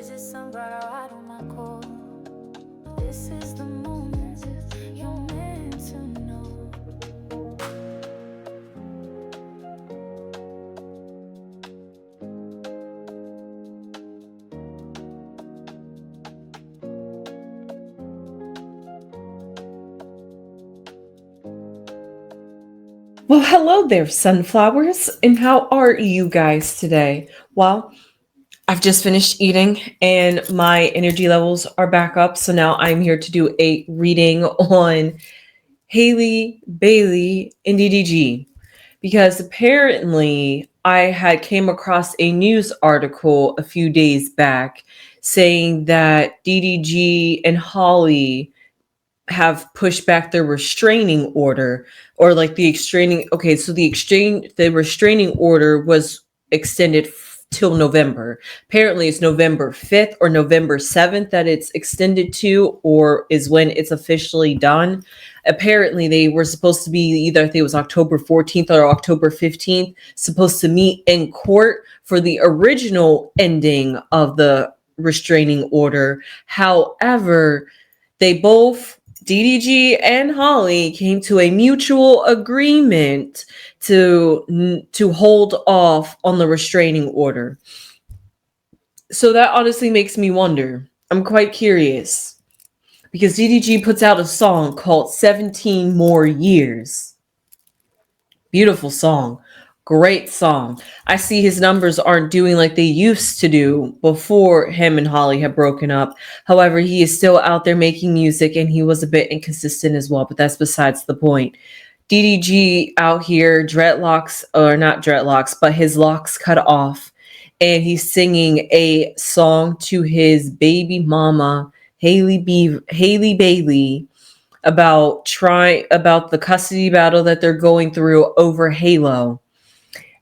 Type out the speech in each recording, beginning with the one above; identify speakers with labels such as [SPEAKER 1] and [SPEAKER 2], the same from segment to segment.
[SPEAKER 1] visit somebody right on my call. This is the moment you're meant to know.
[SPEAKER 2] Well, hello there, sunflowers, and how are you guys today? Well, I've just finished eating and my energy levels are back up. So now I'm here to do a reading on Haley Bailey in DDG because apparently I had came across a news article a few days back saying that DDG and Holly have pushed back their restraining order, or like the extraining okay so the restraining order was extended till November. Apparently it's November 5th or November 7th that it's extended to, or is when it's officially done. Apparently they were supposed to be either, I think it was October 14th or October 15th, supposed to meet in court for the original ending of the restraining order. However, they both, DDG and Holly, came to a mutual agreement to hold off on the restraining order. So that honestly makes me wonder. I'm quite curious because DDG puts out a song called 17 More Years. Beautiful song. Great song. I see his numbers aren't doing like they used to do before him and Holly had broken up. However, he is still out there making music and he was a bit inconsistent as well, but that's besides the point. DDG out here, dreadlocks, or not dreadlocks, but his locks cut off, and he's singing a song to his baby mama, Haley Bailey, about the custody battle that they're going through over Halo.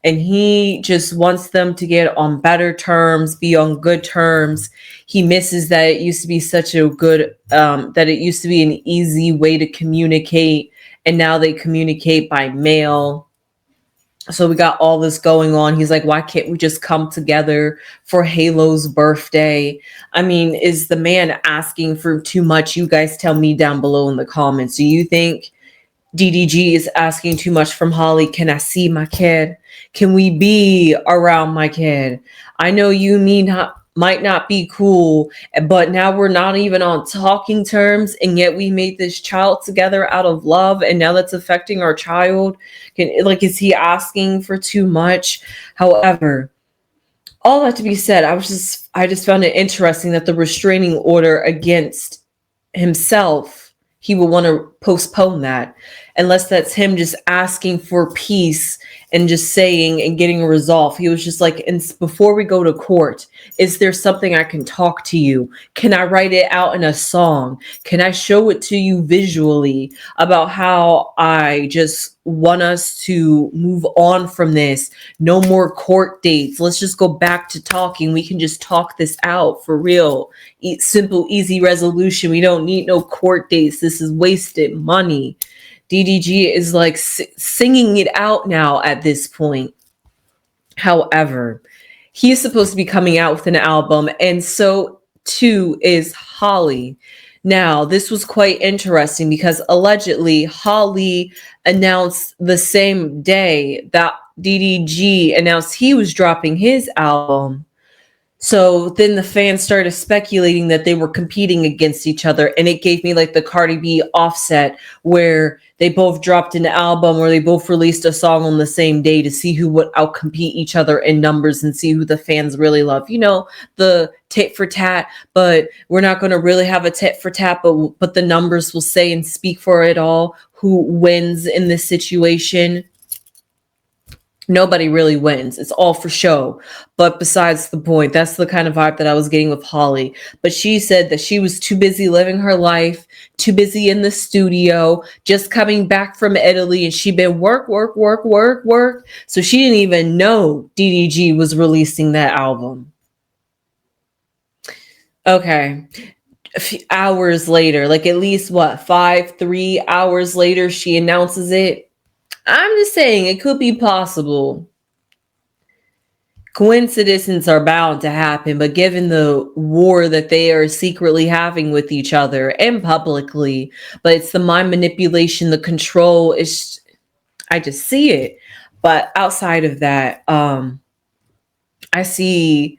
[SPEAKER 2] And he just wants them to get on better terms, be on good terms. He misses that it used to be such a good, that it used to be an easy way to communicate, and now they communicate by mail. So we got all this going on. He's like, why can't we just come together for Halo's birthday? I mean, is the man asking for too much? You guys tell me down below in the comments. Do you think DDG is asking too much from Holly? Can I see my kid? Can we be around my kid? I know you might not be cool, but now we're not even on talking terms, and yet we made this child together out of love, and now that's affecting our child. Is he asking for too much? However, all that to be said, I just found it interesting that the restraining order against himself, he will want to postpone that, unless that's him just asking for peace and just saying and getting a resolve. He was just like, and before we go to court, is there something I can talk to you? Can I write it out in a song? Can I show it to you visually about how I just want us to move on from this? No more court dates. Let's just go back to talking. We can just talk this out for real. Simple, easy resolution. We don't need no court dates. This is wasted money. DDG is like singing it out now at this point. However, he is supposed to be coming out with an album, and so too is Holly. Now, this was quite interesting because allegedly Holly announced the same day that DDG announced he was dropping his album. So then the fans started speculating that they were competing against each other. And it gave me like the Cardi B Offset, where they both dropped an album or they both released a song on the same day to see who would outcompete each other in numbers and see who the fans really love. You know, the tit for tat, but we're not going to really have a tit for tat, but the numbers will say and speak for it all who wins in this situation. Nobody really wins. It's all for show. But besides the point, that's the kind of vibe that I was getting with Holly. But she said that she was too busy living her life, too busy in the studio, just coming back from Italy, and she'd been work. So she didn't even know DDG was releasing that album. Okay. A few hours later, like at least 3 hours later, she announces it. I'm just saying it could be possible. Coincidences are bound to happen, but given the war that they are secretly having with each other and publicly, but it's the mind manipulation, the control is, I just see it. But outside of that, I see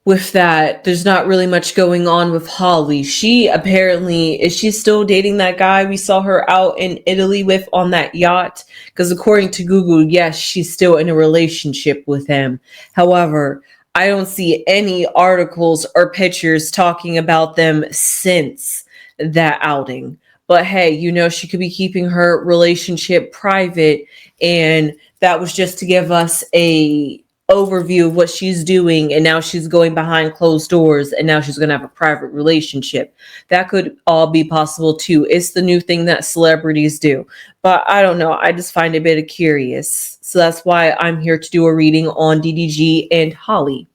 [SPEAKER 2] with that, there's not really much going on with Holly. She apparently, is she still dating that guy we saw her out in Italy with on that yacht? Because according to Google, yes, she's still in a relationship with him. However, I don't see any articles or pictures talking about them since that outing. But hey, she could be keeping her relationship private, and that was just to give us a overview of what she's doing, and now she's going behind closed doors, and now she's going to have a private relationship. That could all be possible too. It's the new thing that celebrities do, but I don't know, I just find it a bit curious. So that's why I'm here to do a reading on DDG and Holly.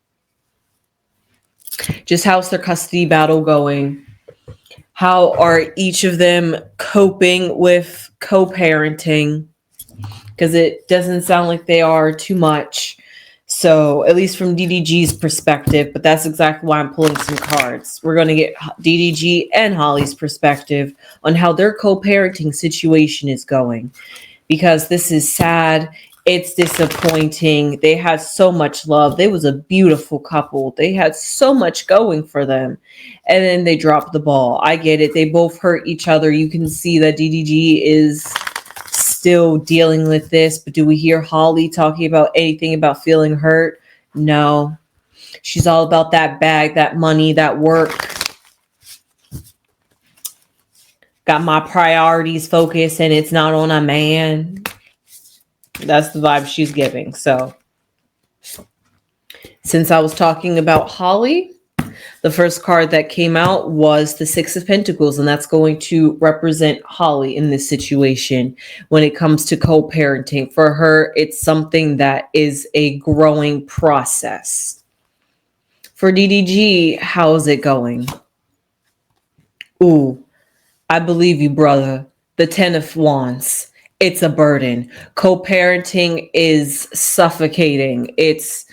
[SPEAKER 2] Just how's their custody battle going? How are each of them coping with co-parenting? Because it doesn't sound like they are too much. So, at least from DDG's perspective, but that's exactly why I'm pulling some cards. We're going to get DDG and Holly's perspective on how their co-parenting situation is going. Because this is sad. It's disappointing. They had so much love. They was a beautiful couple. They had so much going for them. And then they dropped the ball. I get it. They both hurt each other. You can see that DDG is still dealing with this, but do we hear Holly talking about anything about feeling hurt? No. She's all about that bag, that money, that work. Got my priorities focused, and it's not on a man. That's the vibe she's giving. So, since I was talking about Holly, the first card that came out was the Six of Pentacles, and that's going to represent Holly in this situation when it comes to co-parenting. For her, it's something that is a growing process. For DDG, how's it going? Ooh, I believe you, brother. The Ten of Wands. It's a burden. Co-parenting is suffocating. It's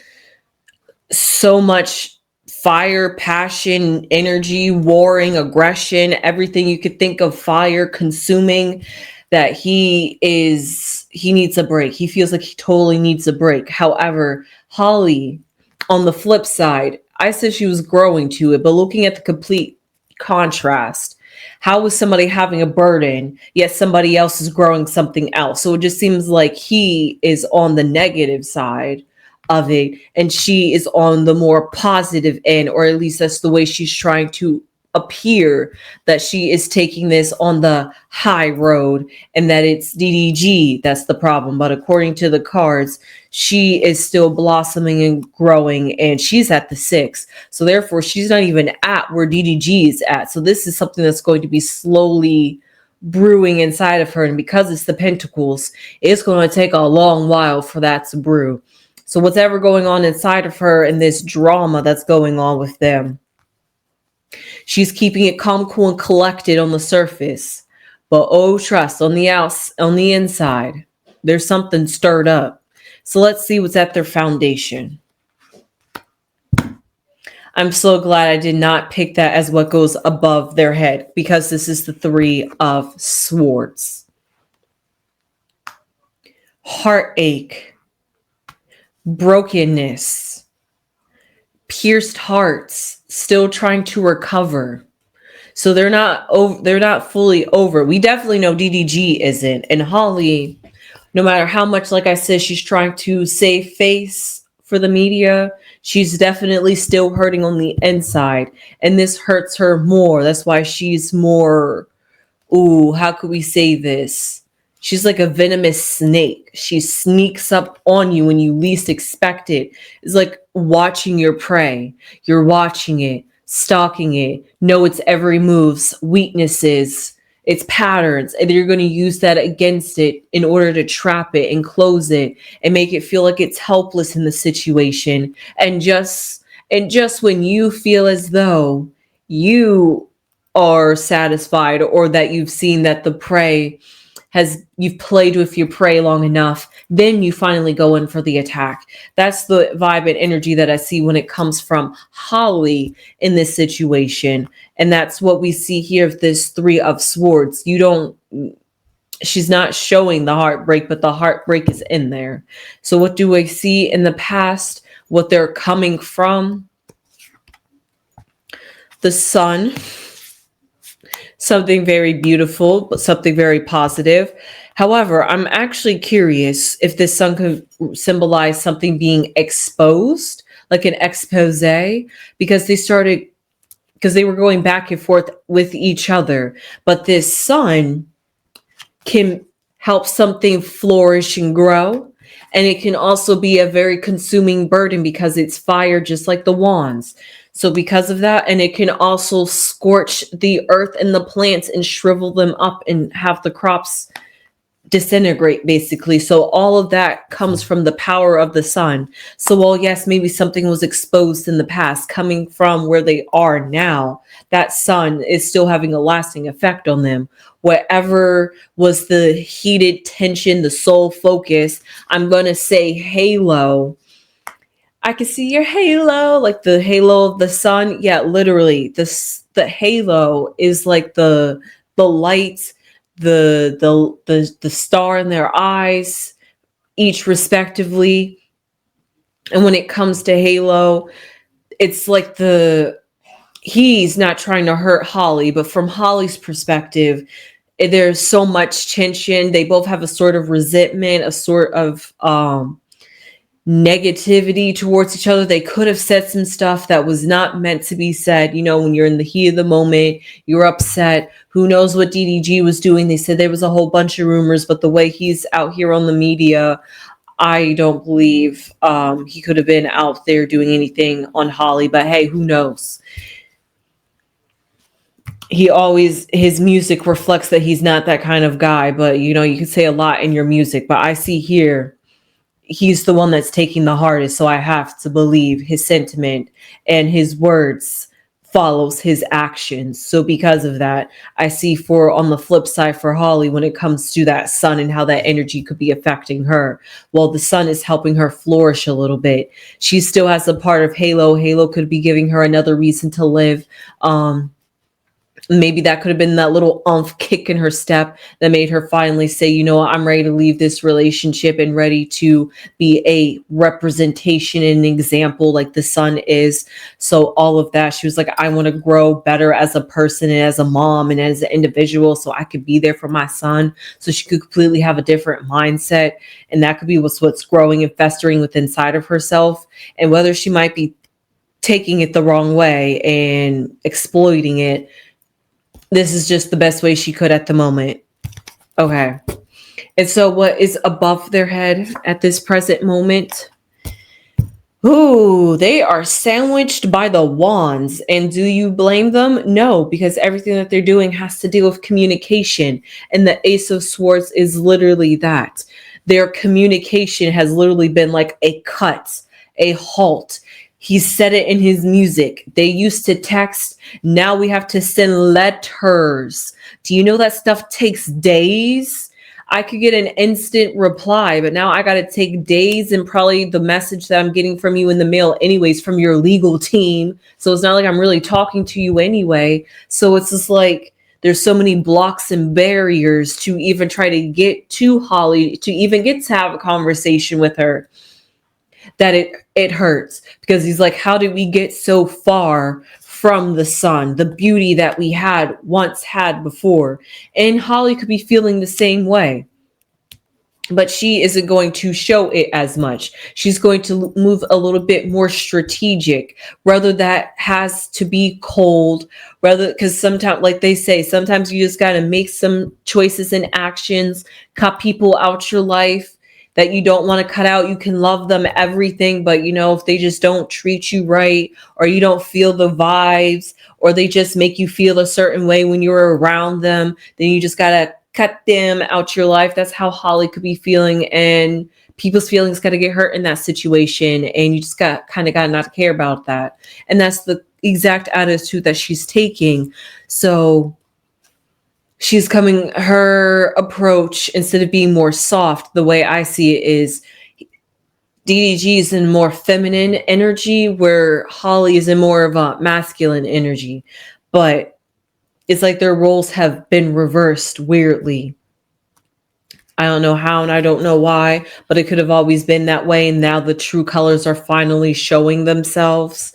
[SPEAKER 2] so much fire, passion, energy, warring, aggression, everything you could think of fire consuming, that he needs a break. He feels like he totally needs a break. However, Holly, on the flip side, I said she was growing to it, but looking at the complete contrast, how is somebody having a burden, yet somebody else is growing something else? So it just seems like he is on the negative side of it, and she is on the more positive end, or at least that's the way she's trying to appear, that she is taking this on the high road, and that it's DDG that's the problem. But according to the cards, she is still blossoming and growing, and she's at the 6. So therefore, she's not even at where DDG is at. So this is something that's going to be slowly brewing inside of her, and because it's the Pentacles, it's going to take a long while for that to brew. So what's ever going on inside of her and this drama that's going on with them, she's keeping it calm, cool, and collected on the surface. But oh, trust, on the inside, there's something stirred up. So let's see what's at their foundation. I'm so glad I did not pick that as what goes above their head, because this is the 3 of Swords. Heartache. Brokenness, pierced hearts, still trying to recover. So they're not fully over. We definitely know DDG isn't, and Holly, no matter how much, like I said, she's trying to save face for the media, she's definitely still hurting on the inside, and this hurts her more. That's why she's more, how could we say this? She's like a venomous snake. She sneaks up on you when you least expect it. It's like watching your prey. You're watching it, stalking it, know its every moves, weaknesses, its patterns, and you're going to use that against it in order to trap it and close it and make it feel like it's helpless in the situation. And just when you feel as though you are satisfied, or that you've seen that the prey you've played with your prey long enough, then you finally go in for the attack. That's the vibe and energy that I see when it comes from Holly in this situation. And that's what we see here of this Three of Swords. She's not showing the heartbreak, but the heartbreak is in there. So what do I see in the past? What they're coming from? The Sun. Something very beautiful, but something very positive. However, I'm actually curious if this Sun could symbolize something being exposed, like an expose, because they were going back and forth with each other. But this Sun can help something flourish and grow. And it can also be a very consuming burden because it's fire, just like the wands. So because of that, and it can also scorch the earth and the plants and shrivel them up and have the crops disintegrate, basically. So all of that comes from the power of the Sun. So while yes, maybe something was exposed in the past, coming from where they are now, that Sun is still having a lasting effect on them. Whatever was the heated tension, the soul focus, I'm going to say halo. I can see your halo, like the halo of the sun. Yeah, literally, the halo is like the light, the star in their eyes, each respectively. And when it comes to halo, it's like he's not trying to hurt Holly, but from Holly's perspective, there's so much tension. They both have a sort of resentment, a sort of negativity towards each other. They could have said some stuff that was not meant to be said. You know, when you're in the heat of the moment, you're upset. Who knows what DDG was doing? They said there was a whole bunch of rumors, but the way he's out here on the media, I don't believe he could have been out there doing anything on Holly. But hey, who knows? His music reflects that he's not that kind of guy. But you know, you can say a lot in your music. But I see here, he's the one that's taking the hardest. So I have to believe his sentiment and his words follows his actions. So because of that, I see on the flip side for Holly, when it comes to that Sun and how that energy could be affecting her, well, the Sun is helping her flourish a little bit. She still has a part of halo. Halo could be giving her another reason to live. Maybe that could have been that little kick in her step that made her finally say, you know what, I'm ready to leave this relationship and ready to be a representation and an example like the Sun is. So all of that, she was like, I want to grow better as a person and as a mom and as an individual so I could be there for my son. So she could completely have a different mindset. And that could be what's growing and festering within inside of herself. And whether she might be taking it the wrong way and exploiting it, this is just the best way she could at the moment. Okay. And so what is above their head at this present moment? Ooh, they are sandwiched by the wands. And do you blame them? No, because everything that they're doing has to deal with communication. And the Ace of Swords is literally that. Their communication has literally been like a cut, a halt. He said it in his music. They used to text. Now we have to send letters. Do you know that stuff takes days? I could get an instant reply, but now I got to take days, and probably the message that I'm getting from you in the mail anyways from your legal team. So it's not like I'm really talking to you anyway. So it's just like there's so many blocks and barriers to even try to get to Holly, to even get to have a conversation with her, that it hurts, because he's like, how did we get so far from the Sun, the beauty that we once had before? And Holly could be feeling the same way, but she isn't going to show it as much. She's going to move a little bit more strategic, rather that has to be cold, rather, because sometimes, like they say, sometimes you just got to make some choices and actions, cut people out your life that you don't want to cut out. You can love them, everything, but you know, if they just don't treat you right, or you don't feel the vibes, or they just make you feel a certain way when you're around them, then you just gotta cut them out your life. That's how Holly could be feeling, and people's feelings gotta get hurt in that situation, and you just got not care about that. And that's the exact attitude that she's taking. So her approach, instead of being more soft, the way I see it is DDG is in more feminine energy, where Holly is in more of a masculine energy. But it's like their roles have been reversed weirdly. I don't know how and I don't know why, but it could have always been that way. And now the true colors are finally showing themselves.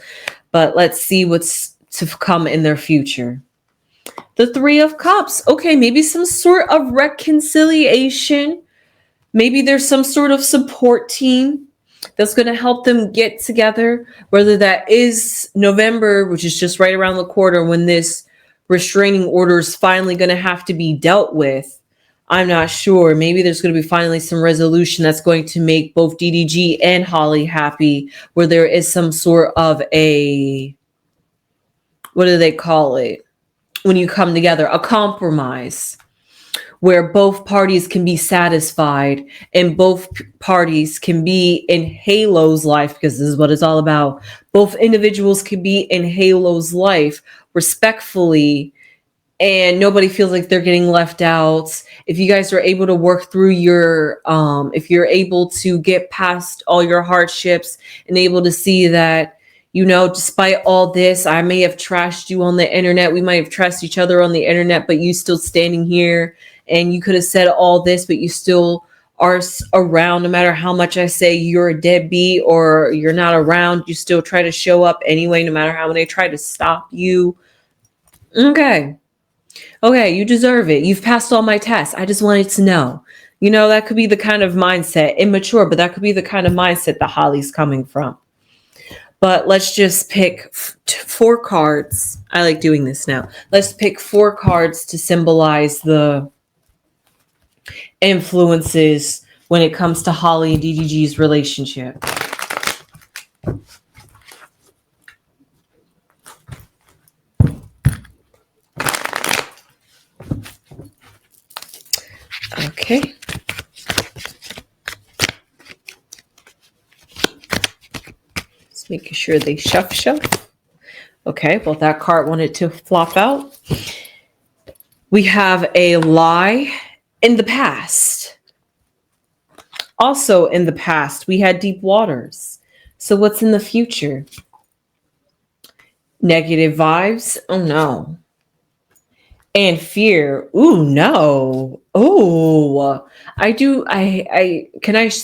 [SPEAKER 2] But let's see what's to come in their future. The Three of Cups. Okay, maybe some sort of reconciliation. Maybe there's some sort of support team that's going to help them get together, whether that is November, which is just right around the corner when this restraining order is finally going to have to be dealt with. I'm not sure. Maybe there's going to be finally some resolution that's going to make both DDG and Holly happy, where there is some sort of a, what do they call it? When you come together, a compromise, where both parties can be satisfied and both parties can be in Halo's life, because this is what it's all about. Both individuals can be in Halo's life respectfully, and nobody feels like they're getting left out. If you guys are able to work through your, if you're able to get past all your hardships and able to see that, despite all this, I may have trashed you on the internet. We might have trashed each other on the internet, but you still standing here, and you could have said all this, but you still are around. No matter how much I say you're a deadbeat or you're not around, you still try to show up anyway, no matter how they try to stop you. Okay, you deserve it. You've passed all my tests. I just wanted to know. That could be the kind of mindset, immature, but that could be the kind of mindset that Holly's coming from. But let's just pick 4 cards. I like doing this now. Let's pick 4 cards to symbolize the influences when it comes to Holly and DDG's relationship. Okay. Just making sure they shuffle. Okay, well, that card wanted to flop out. We have a lie in the past. Also in the past, we had deep waters. So what's in the future? Negative vibes. Oh, no. And fear. Ooh, no. Oh, can I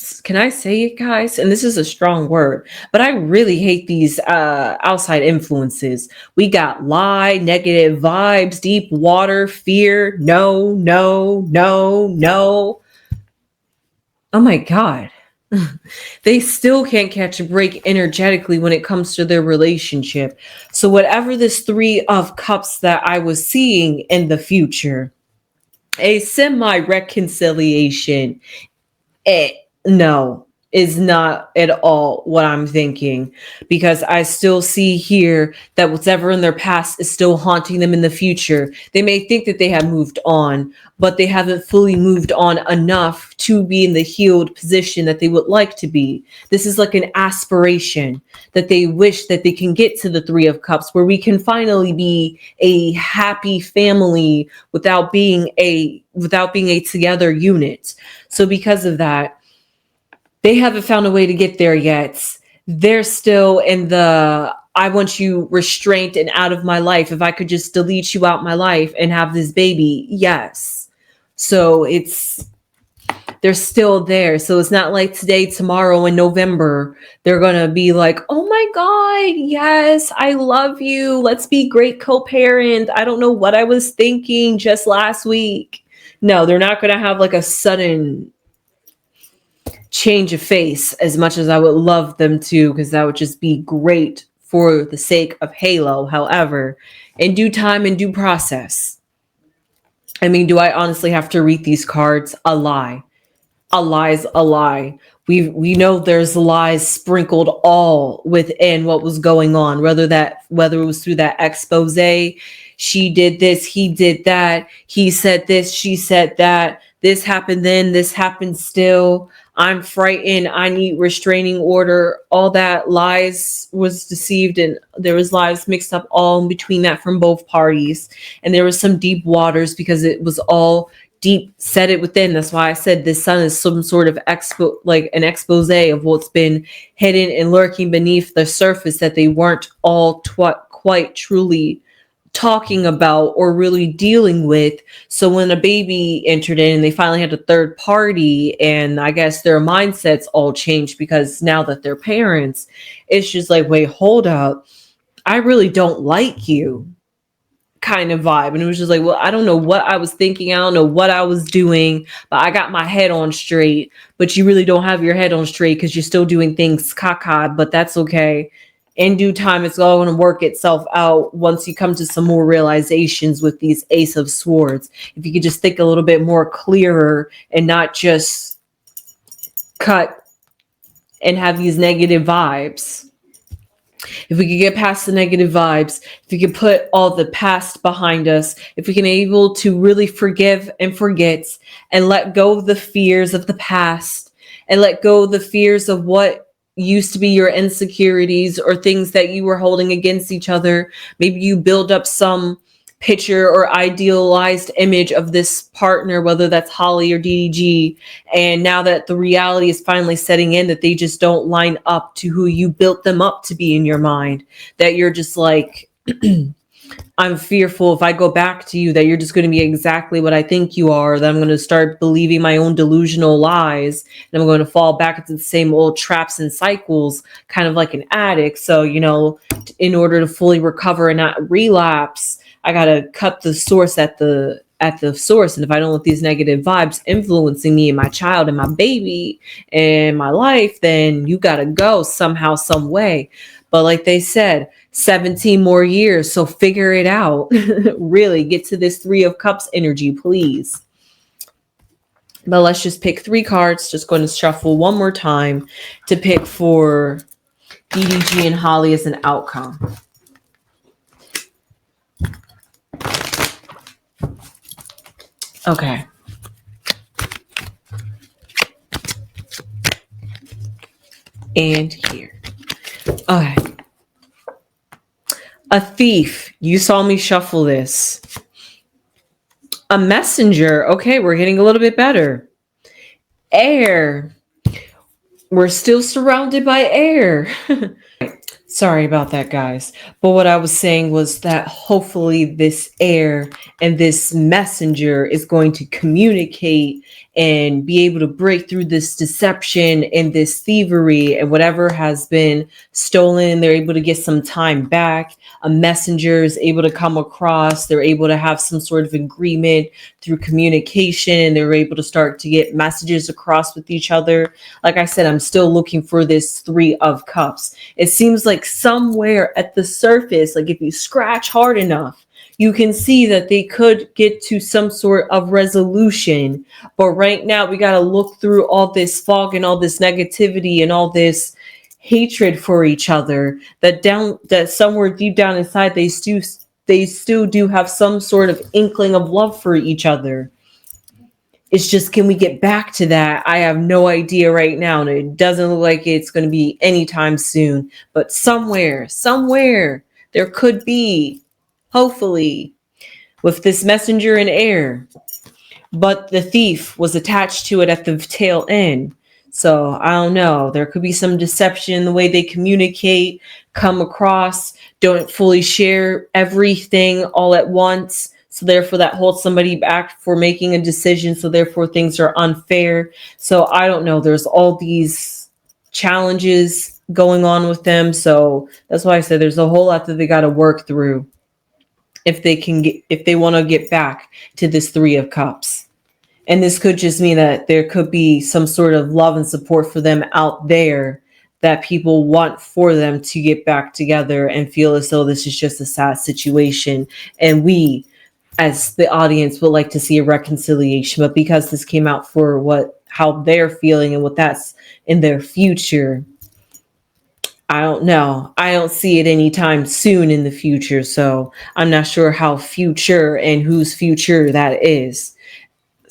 [SPEAKER 2] say it, guys? And this is a strong word, but I really hate these outside influences. We got lie, negative vibes, deep water, fear. No. Oh my God. They still can't catch a break energetically when it comes to their relationship. So whatever this 3 of Cups that I was seeing in the future, a semi-reconciliation, no, is not at all what I'm thinking, because I still see here that whatever in their past is still haunting them in the future. They may think that they have moved on, but they haven't fully moved on enough to be in the healed position that they would like to be. This is like an aspiration that they wish that they can get to the 3 of Cups, where we can finally be a happy family without being a together unit. So because of that, they haven't found a way to get there yet. They're still in the, I want you restrained and out of my life. If I could just delete you out my life and have this baby. Yes. So they're still there. So it's not like today, tomorrow, in November, they're going to be like, oh my God, yes, I love you. Let's be great co-parent. I don't know what I was thinking just last week. No, they're not going to have like a sudden change of face, as much as I would love them to, because that would just be great for the sake of Halo. However, in due time and due process. I mean, do I honestly have to read these cards? A lie. A lie's a lie. We know there's lies sprinkled all within what was going on, whether it was through that expose, she did this, he did that, he said this, she said that. This happened then, this happened still. I'm frightened. I need restraining order. All that lies was deceived, and there was lies mixed up all in between that from both parties. And there was some deep waters because it was all deep, set it within. That's why I said this son is some sort of like an expose of what's been hidden and lurking beneath the surface that they weren't all quite truly talking about or really dealing with. So when a baby entered in and they finally had a third party, and I guess their mindsets all changed because now that they're parents, it's just like, wait, hold up, I really don't like you kind of vibe. And it was just like, well, I don't know what I was thinking, I don't know what I was doing, but I got my head on straight. But you really don't have your head on straight because you're still doing things caca, but that's okay. In due time, it's all going to work itself out once you come to some more realizations with these Ace of Swords. If you could just think a little bit more clearer and not just cut and have these negative vibes. If we could get past the negative vibes, if we could put all the past behind us, if we can able to really forgive and forget and let go of the fears of the past and let go of the fears of what used to be your insecurities or things that you were holding against each other. Maybe you build up some picture or idealized image of this partner, whether that's Holly or DDG. And now that the reality is finally setting in, that they just don't line up to who you built them up to be in your mind, that you're just like, I'm fearful if I go back to you that you're just going to be exactly what I think you are, that I'm going to start believing my own delusional lies, and I'm going to fall back into the same old traps and cycles, kind of like an addict. So, in order to fully recover and not relapse, I got to cut the source at the source. And if I don't let these negative vibes influencing me and my child and my baby and my life, then you got to go somehow, some way. But like they said, 17 more years. So figure it out. Really get to this 3 of Cups energy, please. But let's just pick 3 cards. Just going to shuffle one more time to pick for DDG and Holly as an outcome. Okay. And here. Okay. A thief. You saw me shuffle this. A messenger. Okay, we're getting a little bit better. Air. We're still surrounded by air. Sorry about that, guys. But what I was saying was that hopefully this air and this messenger is going to communicate and be able to break through this deception and this thievery and whatever has been stolen. They're able to get some time back. A messenger is able to come across. They're able to have some sort of agreement through communication, and they're able to start to get messages across with each other. Like I said, I'm still looking for this 3 of Cups. It seems like somewhere at the surface, like if you scratch hard enough, you can see that they could get to some sort of resolution. But right now we got to look through all this fog and all this negativity and all this hatred for each other, that somewhere deep down inside they still do have some sort of inkling of love for each other. It's just, can we get back to that? I have no idea right now, and it doesn't look like it's going to be anytime soon. But somewhere there could be, hopefully, with this messenger in air. But the thief was attached to it at the tail end. So I don't know. There could be some deception in the way they communicate, come across, don't fully share everything all at once. So therefore that holds somebody back for making a decision. So therefore things are unfair. So I don't know. There's all these challenges going on with them. So that's why I said there's a whole lot that they got to work through if they want to get back to this 3 of Cups. And this could just mean that there could be some sort of love and support for them out there that people want for them to get back together and feel as though this is just a sad situation. And we, as the audience, would like to see a reconciliation. But because this came out for how they're feeling and what that's in their future, I don't know. I don't see it anytime soon in the future. So I'm not sure how future and whose future that is.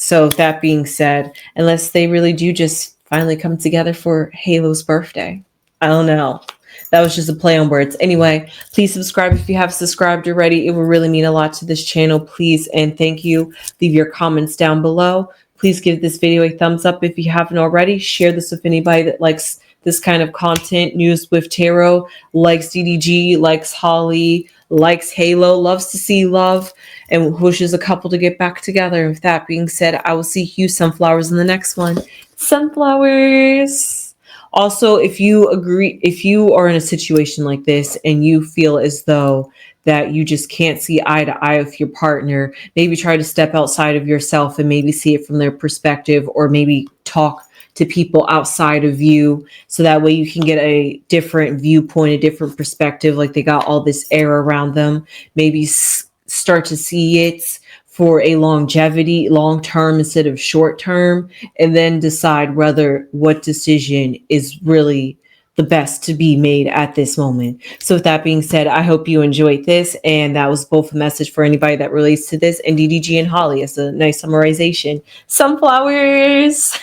[SPEAKER 2] So that being said, unless they really do just finally come together for Halo's birthday, I don't know. That was just a play on words. Anyway, please subscribe if you have subscribed already. It will really mean a lot to this channel. Please and thank you. Leave your comments down below. Please give this video a thumbs up if you haven't already. Share this with anybody that likes this kind of content. News with Tarot, likes DDG, likes Holly, likes Halo, loves to see love, and wishes a couple to get back together. With that being said, I will see you sunflowers in the next one. Sunflowers. Also, if you are in a situation like this and you feel as though that you just can't see eye to eye with your partner, maybe try to step outside of yourself and maybe see it from their perspective, or maybe talk to people outside of you so that way you can get a different viewpoint, a different perspective, like they got all this air around them. Maybe start to see it for a longevity, long term instead of short term, and then decide whether what decision is really the best to be made at this moment. So with that being said, I hope you enjoyed this, and that was both a message for anybody that relates to this, and DDG and Holly as a nice summarization. Sunflowers.